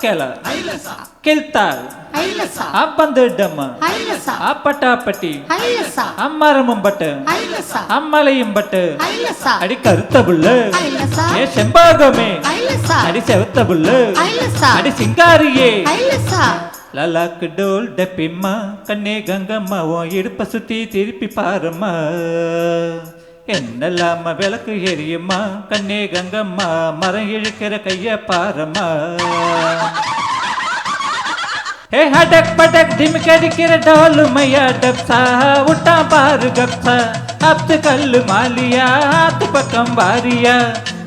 ಅಕ್ಕೆಲ ಕೆಲ್ತಾಳ್ ಬಂದಡ್ಡಮ್ಮ ಪಟಾಪಟಿ அம்மார மும்பட்டு அம்மலையும் பட்டு அடி கருத்த புல்லு ஏ செம்பாகமே அடி செவத்த புல்லு அடி சிங்காரியே லலாக்கு டோல் டப்பிம்மா கண்ணே கங்கம்மா உன் இடுப்ப சுத்தி திருப்பி பாரும்மா என்னெல்லாம விளக்கு எரியுமா கண்ணே கங்கம்மா மரம் இழுக்கிற கைய பாரும்மா हे हटक पटक ढिमकड़िकिर ढोल मैया डबसा उठा पार गप्सा अब तो कल मालिया हाथ पकम वारिया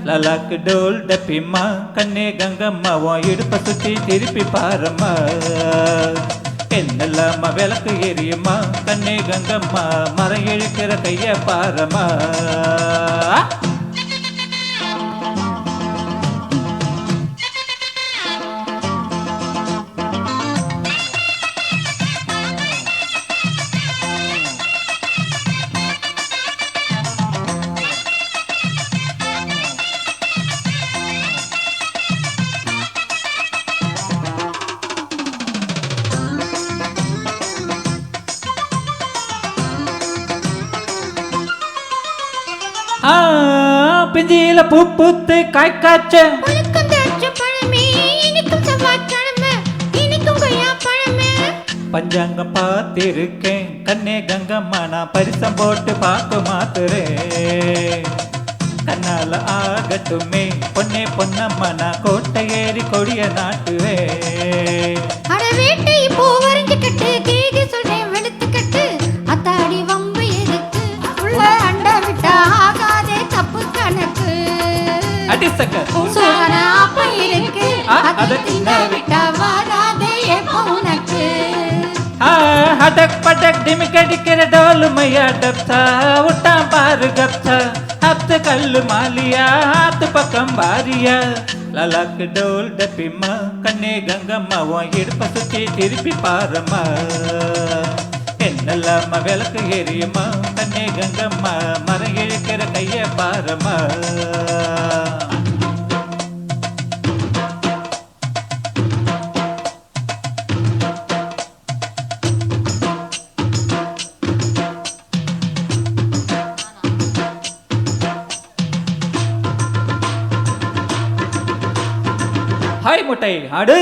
ललाक डोल डपिम्मा कन्ने गंगम्मा वो इडुप सुत्ती तिरुपि पारम्मा என்னெல்லாம விளக்கு எரியுமா கண்ணே கங்கம்மா மரம் இழுக்கிற கைய பாரம்மா பிஞ்சில பூ பூத்து காய் காய்ச்ச பஞ்சாங்கம் பார்த்திருக்கேன் கண்ணே கங்கம்மா நான் பரிசம் போட்டு பார்க்க மாத்துறேன் கண்ணால ஆகட்டுமே பொன்னே பொன்னம்மா நான் கோட்டை ஏறி கொடிய நாட்டுவேன் हटक पटक ढिमकड़िकिर ढोल मैया डबसा उठा पार गप्सा अब तो कल मालिया हाथ पकम वारिया ललाक डोल डपिम्मा कन्ने गंगम्मा वो इडुप सुत्ती तिरुपि पारम्मा என்னெல்லாம விளக்கு எரியுமா கண்ணே கங்கம்மா மரம் இழுக்கிற கைய பாரம்மா ஹாய் முட்டை ஆடு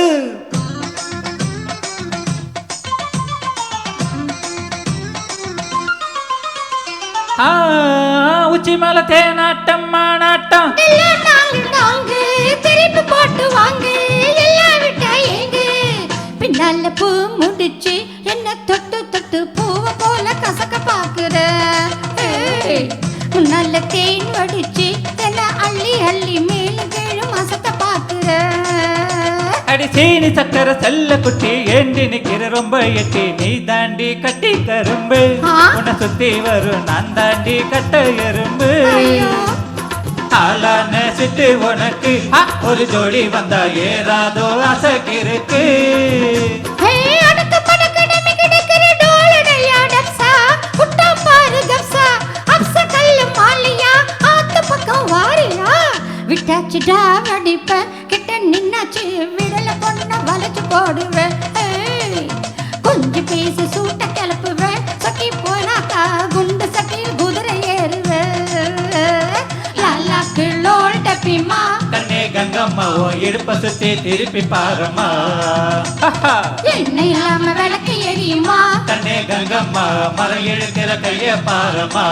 உச்சி மேல தேனாட்டம் மானாட்டம் திருப்பி போட்டு வாங்க எல்லாம் விட்டா எங்க பின்னால பூ முடிச்சு என்ன தொட்டு தொட்டு பூவ போல கசக்க பாக்குற முன்னால தேன் வடிச்சு என்ன அள்ளி அள்ளி மேல கீழே மசக்க பாக்குற அடி சீனி சக்கர செல்ல குட்டி ஏண்டி நிக்கிற ரொம்ப எட்டி நீ தாண்டி கட்டி கரும்பு உன்னை சுத்தி வரும் நான் தாண்டி கட்ட எறும்பு ஆளான சிட்டு உனக்கு ஒரு ஜோடி வந்தா ஏறாதோ அசக்கிருக்கு விட்டாச்சுடா வடிப்ப கிட்ட நின்னாச்சு விடல பொண்ண வளைச்சு போடுவேன் கொஞ்சம் பேசி சூட்ட கிளப்புவேன் சக்கி போனாக்கா குண்டு சக்கி குதிரை ஏறுவேன் லாலாக்கு லோல் டப்பிம்மா கண்ணே கங்கம்மா ஓ இடுப்ப சுத்தி திருப்பி பாரம்மா என்ன இல்லாம விளக்கு எரியுமா கண்ணே கங்கம்மா மரம் இழுக்கிற கைய பாரம்மா